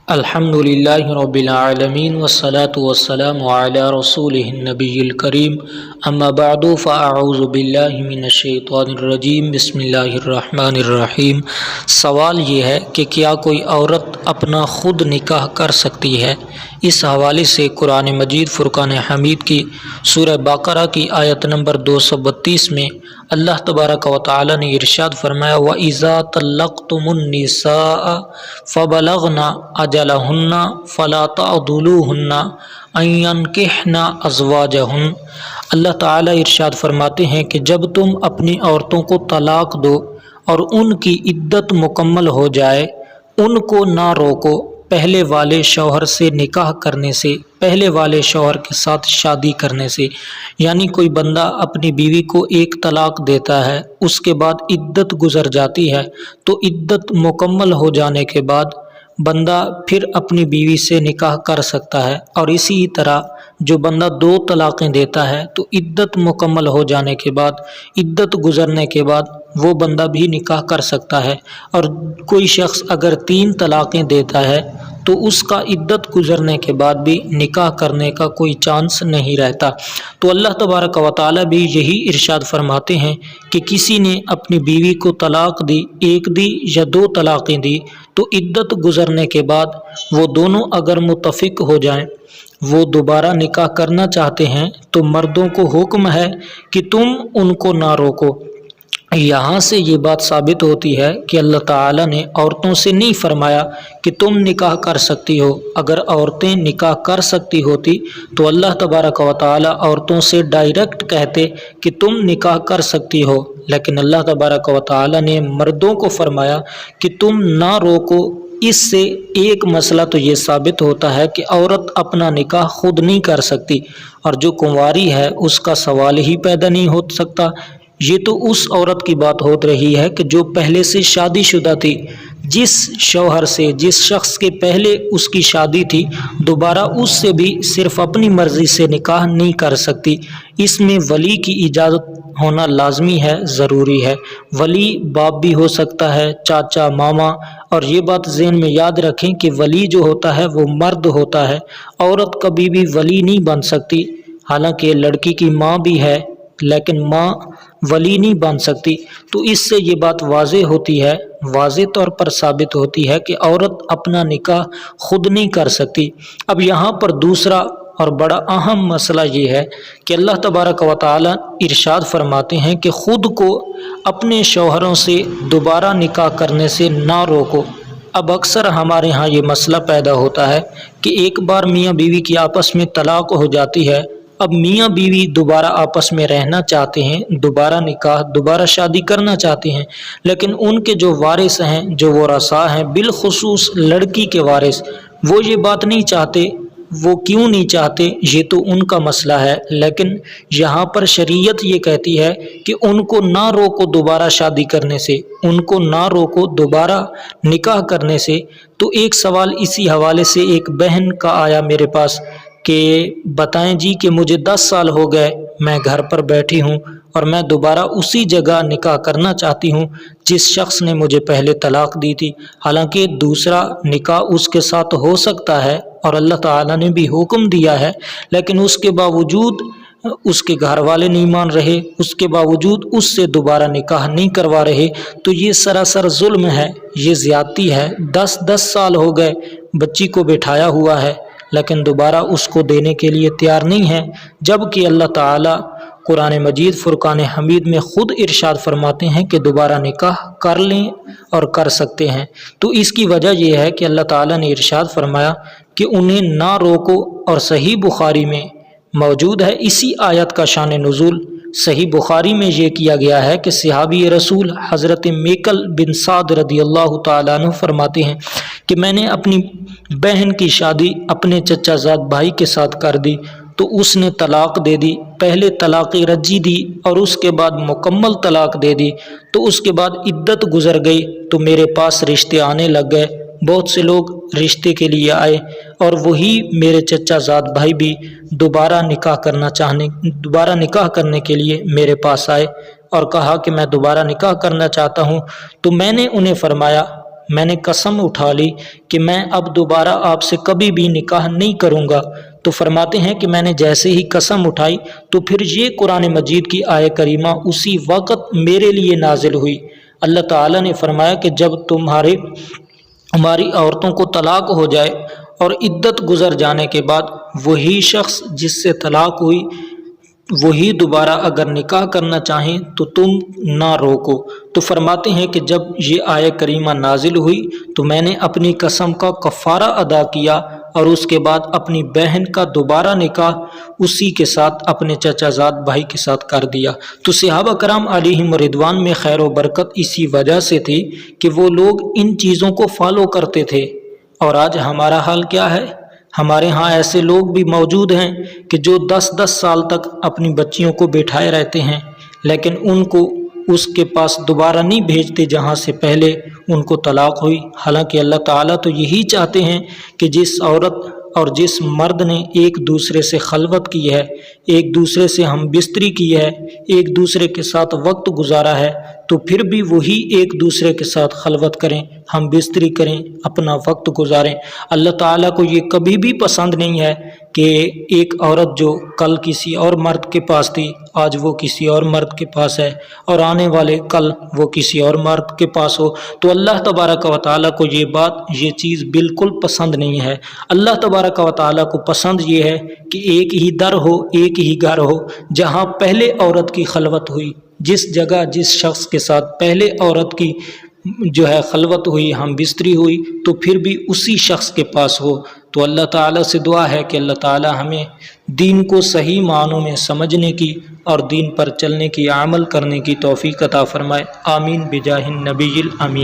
الحمدللہ رب العالمین والصلاة والسلام علی رسولہ النبی الکریم اما بعد فاعوذ باللہ من الشیطان الرجیم بسم اللہ الرحمن الرحیم۔ سوال یہ ہے کہ کیا کوئی عورت اپنا خود نکاح کر سکتی ہے؟ اس حوالے سے قرآن مجید فرقان حمید کی سورہ بقرہ کی آیت نمبر 232 میں اللہ تبارک و تعالی نے ارشاد فرمایا وَإِذَا طَلَّقْتُمُ النِّسَاءَ فَبَلَغْنَ أَجَلَهُنَّ فَلَا تَعْضُلُوهُنَّ أَن يَنكِحْنَ أَزْوَاجَهُنَّ۔ اللہ تعالی ارشاد فرماتے ہیں کہ جب تم اپنی عورتوں کو طلاق دو اور ان کی عدت مکمل ہو جائے، ان کو نہ روکو پہلے والے شوہر سے نکاح کرنے سے، پہلے والے شوہر کے ساتھ شادی کرنے سے۔ یعنی کوئی بندہ اپنی بیوی کو ایک طلاق دیتا ہے، اس کے بعد عدت گزر جاتی ہے، تو عدت مکمل ہو جانے کے بعد بندہ پھر اپنی بیوی سے نکاح کر سکتا ہے۔ اور اسی طرح جو بندہ 2 طلاقیں دیتا ہے تو عدت مکمل ہو جانے کے بعد، عدت گزرنے کے بعد وہ بندہ بھی نکاح کر سکتا ہے۔ اور کوئی شخص اگر 3 طلاقیں دیتا ہے تو اس کا عدت گزرنے کے بعد بھی نکاح کرنے کا کوئی چانس نہیں رہتا۔ تو اللہ تبارک و تعالی بھی یہی ارشاد فرماتے ہیں کہ کسی نے اپنی بیوی کو طلاق دی، 1 دی یا 2 طلاقیں دی، تو عدت گزرنے کے بعد وہ دونوں اگر متفق ہو جائیں، وہ دوبارہ نکاح کرنا چاہتے ہیں، تو مردوں کو حکم ہے کہ تم ان کو نہ روکو۔ یہاں سے یہ بات ثابت ہوتی ہے کہ اللہ تعالیٰ نے عورتوں سے نہیں فرمایا کہ تم نکاح کر سکتی ہو۔ اگر عورتیں نکاح کر سکتی ہوتی تو اللہ تبارک و تعالیٰ عورتوں سے ڈائریکٹ کہتے کہ تم نکاح کر سکتی ہو، لیکن اللہ تبارک و تعالیٰ نے مردوں کو فرمایا کہ تم نہ روکو۔ اس سے ایک مسئلہ تو یہ ثابت ہوتا ہے کہ عورت اپنا نکاح خود نہیں کر سکتی، اور جو کنواری ہے اس کا سوال ہی پیدا نہیں ہو سکتا۔ یہ تو اس عورت کی بات ہو رہی ہے کہ جو پہلے سے شادی شدہ تھی، جس شوہر سے، جس شخص کے پہلے اس کی شادی تھی، دوبارہ اس سے بھی صرف اپنی مرضی سے نکاح نہیں کر سکتی۔ اس میں ولی کی اجازت ہونا لازمی ہے، ضروری ہے۔ ولی باپ بھی ہو سکتا ہے، چاچا، ماما، اور یہ بات ذہن میں یاد رکھیں کہ ولی جو ہوتا ہے وہ مرد ہوتا ہے، عورت کبھی بھی ولی نہیں بن سکتی۔ حالانکہ لڑکی کی ماں بھی ہے لیکن ماں ولی نہیں بن سکتی۔ تو اس سے یہ بات واضح ہوتی ہے، واضح طور پر ثابت ہوتی ہے کہ عورت اپنا نکاح خود نہیں کر سکتی۔ اب یہاں پر دوسرا اور بڑا اہم مسئلہ یہ ہے کہ اللہ تبارک و تعالی ارشاد فرماتے ہیں کہ خود کو اپنے شوہروں سے دوبارہ نکاح کرنے سے نہ روکو۔ اب اکثر ہمارے ہاں یہ مسئلہ پیدا ہوتا ہے کہ ایک بار میاں بیوی کی آپس میں طلاق ہو جاتی ہے، اب میاں بیوی دوبارہ آپس میں رہنا چاہتے ہیں، دوبارہ نکاح، دوبارہ شادی کرنا چاہتے ہیں، لیکن ان کے جو وارث ہیں، جو ورثاء ہیں، بالخصوص لڑکی کے وارث، وہ یہ بات نہیں چاہتے۔ وہ کیوں نہیں چاہتے یہ تو ان کا مسئلہ ہے، لیکن یہاں پر شریعت یہ کہتی ہے کہ ان کو نہ روکو دوبارہ شادی کرنے سے، ان کو نہ روکو دوبارہ نکاح کرنے سے۔ تو ایک سوال اسی حوالے سے ایک بہن کا آیا میرے پاس کہ بتائیں جی کہ مجھے 10 سال ہو گئے، میں گھر پر بیٹھی ہوں اور میں دوبارہ اسی جگہ نکاح کرنا چاہتی ہوں جس شخص نے مجھے پہلے طلاق دی تھی۔ حالانکہ دوسرا نکاح اس کے ساتھ ہو سکتا ہے اور اللہ تعالیٰ نے بھی حکم دیا ہے، لیکن اس کے باوجود اس کے گھر والے نہیں مان رہے، اس کے باوجود اس سے دوبارہ نکاح نہیں کروا رہے، تو یہ سراسر ظلم ہے، یہ زیادتی ہے۔ 10 سال ہو گئے بچی کو بٹھایا ہوا ہے لیکن دوبارہ اس کو دینے کے لیے تیار نہیں ہے، جبکہ اللہ تعالیٰ قرآن مجید فرقان حمید میں خود ارشاد فرماتے ہیں کہ دوبارہ نکاح کر لیں اور کر سکتے ہیں۔ تو اس کی وجہ یہ ہے کہ اللہ تعالیٰ نے ارشاد فرمایا کہ انہیں نہ روکو، اور صحیح بخاری میں موجود ہے اسی آیت کا شان نزول۔ صحیح بخاری میں یہ کیا گیا ہے کہ صحابی رسول حضرت میکل بن سعد رضی اللہ تعالیٰ عنہ فرماتے ہیں کہ میں نے اپنی بہن کی شادی اپنے چچا زاد بھائی کے ساتھ کر دی، تو اس نے طلاق دے دی، پہلے طلاق رجی دی اور اس کے بعد مکمل طلاق دے دی۔ تو اس کے بعد عدت گزر گئی تو میرے پاس رشتے آنے لگ گئے، بہت سے لوگ رشتے کے لیے آئے، اور وہی میرے چچا زاد بھائی بھی دوبارہ نکاح کرنے کے لیے میرے پاس آئے اور کہا کہ میں دوبارہ نکاح کرنا چاہتا ہوں۔ تو میں نے انہیں فرمایا میں نے قسم اٹھا لی کہ میں اب دوبارہ آپ سے کبھی بھی نکاح نہیں کروں گا۔ تو فرماتے ہیں کہ میں نے جیسے ہی قسم اٹھائی تو پھر یہ قرآن مجید کی آیہ کریمہ اسی وقت میرے لیے نازل ہوئی۔ اللہ تعالیٰ نے فرمایا کہ جب ہماری عورتوں کو طلاق ہو جائے اور عدت گزر جانے کے بعد وہی شخص جس سے طلاق ہوئی وہی دوبارہ اگر نکاح کرنا چاہیں تو تم نہ روکو۔ تو فرماتے ہیں کہ جب یہ آیہ کریمہ نازل ہوئی تو میں نے اپنی قسم کا کفارہ ادا کیا اور اس کے بعد اپنی بہن کا دوبارہ نکاح اسی کے ساتھ اپنے چچا زاد بھائی کے ساتھ کر دیا۔ تو صحابہ کرام علیہم رضوان میں خیر و برکت اسی وجہ سے تھی کہ وہ لوگ ان چیزوں کو فالو کرتے تھے۔ اور آج ہمارا حال کیا ہے؟ ہمارے ہاں ایسے لوگ بھی موجود ہیں کہ جو 10 سال تک اپنی بچیوں کو بیٹھائے رہتے ہیں لیکن ان کو اس کے پاس دوبارہ نہیں بھیجتے جہاں سے پہلے ان کو طلاق ہوئی۔ حالانکہ اللہ تعالیٰ تو یہی چاہتے ہیں کہ جس عورت اور جس مرد نے ایک دوسرے سے خلوت کی ہے، ایک دوسرے سے ہم بستری کی ہے، ایک دوسرے کے ساتھ وقت گزارا ہے، تو پھر بھی وہی ایک دوسرے کے ساتھ خلوت کریں، ہم بستری کریں، اپنا وقت گزاریں۔ اللہ تعالیٰ کو یہ کبھی بھی پسند نہیں ہے کہ ایک عورت جو کل کسی اور مرد کے پاس تھی آج وہ کسی اور مرد کے پاس ہے اور آنے والے کل وہ کسی اور مرد کے پاس ہو۔ تو اللہ تبارک و تعالیٰ کو یہ چیز بالکل پسند نہیں ہے۔ اللہ تبارک و تعالیٰ کو پسند یہ ہے کہ ایک ہی در ہو، ایک ہی گھر ہو، جہاں پہلے عورت کی خلوت ہوئی، جس جگہ جس شخص کے ساتھ پہلے عورت کی خلوت ہوئی، ہم بستری ہوئی، تو پھر بھی اسی شخص کے پاس ہو۔ تو اللہ تعالیٰ سے دعا ہے کہ اللہ تعالیٰ ہمیں دین کو صحیح معنوں میں سمجھنے کی اور دین پر چلنے کی، عمل کرنے کی توفیق عطا فرمائے۔ آمین بجاہ النبی الامین۔